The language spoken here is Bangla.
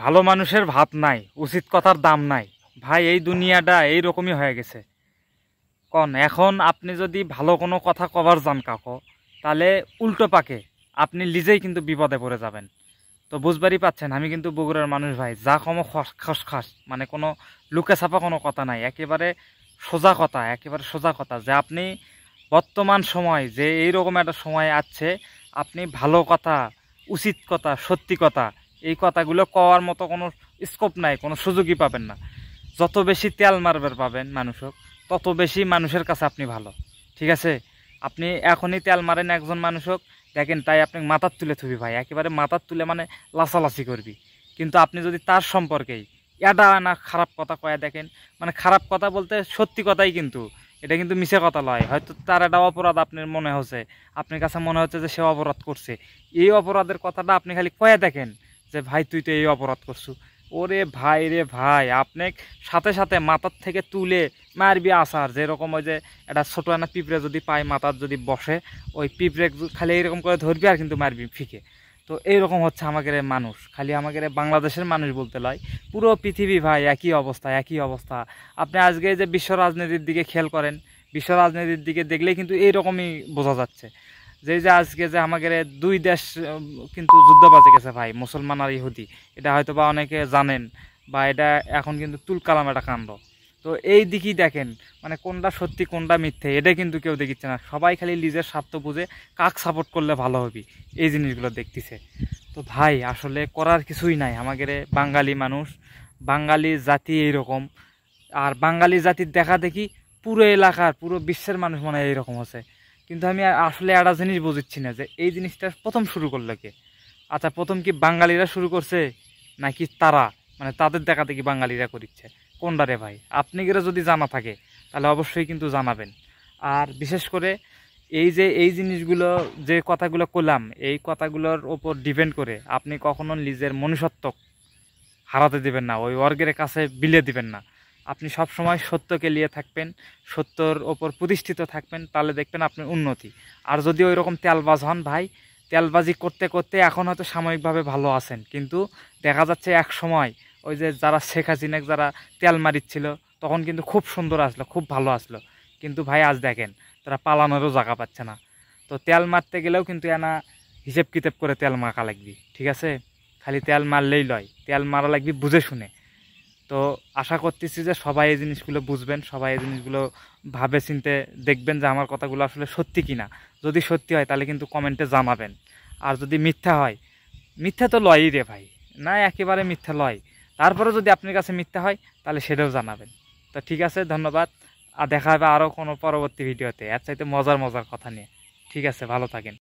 ভালো মানুষের ভাত নাই, উচিত কথার দাম নাই। ভাই এই দুনিয়াটা এইরকমই হয়ে গেছে। কন এখন আপনি যদি ভালো কোনো কথা কবার যান কাকো, তাহলে উল্টো পাকে আপনি নিজেই কিন্তু বিপদে পড়ে যাবেন। তো বুঝবারই পাচ্ছেন আমি কিন্তু বগুড়ার মানুষ ভাই, যা কমো খসখাস, মানে কোনো লুকে ছাপা কোনো কথা নাই, একেবারে সোজা কথা, একেবারে সোজা কথা যে আপনি বর্তমান সময় যে এইরকম একটা সময় আছে, আপনি ভালো কথা, উচিত কথা, সত্যি কথা, এই কথাগুলো কওয়ার মতো কোনো স্কোপ নাই, কোনো সুযোগই পাবেন না। যত বেশি তেল মারবার পাবেন মানুষক, তত বেশি মানুষের কাছে আপনি ভালো। ঠিক আছে, আপনি এখনই তেল মারেন একজন মানুষক, দেখেন তাই আপনি মাথার তুলে থুবি ভাই, একেবারে মাথার তুলে মানে লাসালাসি করবি। কিন্তু আপনি যদি তার সম্পর্কেই এটা না খারাপ কথা কয়া দেখেন, মানে খারাপ কথা বলতে সত্যি কথাই, কিন্তু এটা কিন্তু মিছে কথা লয়। হয়তো তার একটা অপরাধ আপনার মনে হচ্ছে, আপনার কাছে মনে হচ্ছে যে সে অপরাধ করছে, এই অপরাধের কথাটা আপনি খালি কয়া দেখেন যে ভাই তুই তো এই অপরাধ করছু। ওরে ভাই রে ভাই, আপনি সাথে সাথে মাথার থেকে তুলে মারবি আসার, যেরকম ওই যে একটা ছোটো একটা পিঁপড়ে যদি পায় মাথার যদি বসে, ওই পিঁপড়ে খালি এইরকম করে ধরবি আর কিন্তু মারবি ফিকে। তো এইরকম হচ্ছে আমাদের মানুষ, খালি আমাদের বাংলাদেশের মানুষ বলতে লয়, পুরো পৃথিবী ভাই একই অবস্থা, একই অবস্থা। আপনি আজকে যে বিশ্ব রাজনীতির দিকে খেয়াল করেন, বিশ্ব রাজনীতির দিকে দেখলেই কিন্তু এইরকমই বোঝা যাচ্ছে যে আজকে যে আমাদের দুই দেশ কিন্তু যুদ্ধ বাজে গেছে ভাই, মুসলমান আর ইহুদি। এটা হয়তো বা অনেকে জানেন, বা এটা এখন কিন্তু তুলকালাম একটা কাণ্ড। তো এই দিকই দেখেন, মানে কোনটা সত্যি কোনটা মিথ্যে এটা কিন্তু কেউ দেখিচ্ছে না, সবাই খালি নিজের স্বার্থ বুঝে কাক সাপোর্ট করলে ভালো হবে এই জিনিসগুলো দেখতেছে। তো ভাই আসলে করার কিছুই নাই, আমাদের বাঙালি মানুষ, বাঙালি জাতি এইরকম। আর বাঙালি জাতির দেখা দেখি পুরো এলাকার, পুরো বিশ্বের মানুষ মনে হয় এইরকম আছে। কিন্তু আমি আসলে একটা জিনিস বুঝছি না যে এই জিনিসটা প্রথম শুরু করলো কে। আচ্ছা, প্রথম কি বাঙালিরা শুরু করছে, নাকি তারা, মানে তাদের দেখা দেখি বাঙালিরা করিচ্ছে, কোনটা রে ভাই? আপনি গেলে যদি জানা থাকে তাহলে অবশ্যই কিন্তু জানাবেন। আর বিশেষ করে এই যে এই জিনিসগুলো, যে কথাগুলো করলাম, এই কথাগুলোর ওপর ডিপেন্ড করে আপনি কখনো নিজের মনুষ্যত্ব হারাতে দিবেন না, ওই অর্গের কাছে বিলিয়ে দিবেন না। আপনি সব সময় সত্যকে নিয়ে থাকবেন, সত্যর ওপর প্রতিষ্ঠিত থাকবেন, তাহলে দেখবেন আপনার উন্নতি। আর যদি ওই রকম তেলবাজ হন ভাই, তেলবাজি করতে করতে এখন হয়তো সাময়িকভাবে ভালো আছেন, কিন্তু দেখা যাচ্ছে এক সময় ওই যে যারা শেখ হাসিনা যারা তেল মারিচ্ছিল, তখন কিন্তু খুব সুন্দর আসলো, খুব ভালো আসলো। কিন্তু ভাই আজ দেখেন তারা পালানোরও জায়গা পাচ্ছে না। তো তেল মারতে গেলেও কিন্তু এনা হিসেব কিতাব করে তেল মাখা লাগবে। ঠিক আছে, খালি তেল মারলেই লয়, তেল মারা লাগবে বুঝে শুনে। তো আশা করতেছি যে সবাই এই জিনিসগুলো বুঝবেন, সবাই এই জিনিসগুলো ভাবে চিনতে দেখবেন যে আমার কথাগুলো আসলে সত্যি কিনা। যদি সত্যি হয় তাহলে কিন্তু কমেন্টে জানাবেন। আর যদি মিথ্যা হয়, মিথ্যা তো লয়ই রে ভাই, না একেবারে মিথ্যা লয়, তারপরে যদি আপনার কাছে মিথ্যা হয় তাহলে সেটাও জানাবেন। তো ঠিক আছে, ধন্যবাদ। আর দেখা হবে আরও কোনো পরবর্তী ভিডিওতে এর চাইতে মজার মজার কথা নিয়ে। ঠিক আছে, ভালো থাকেন।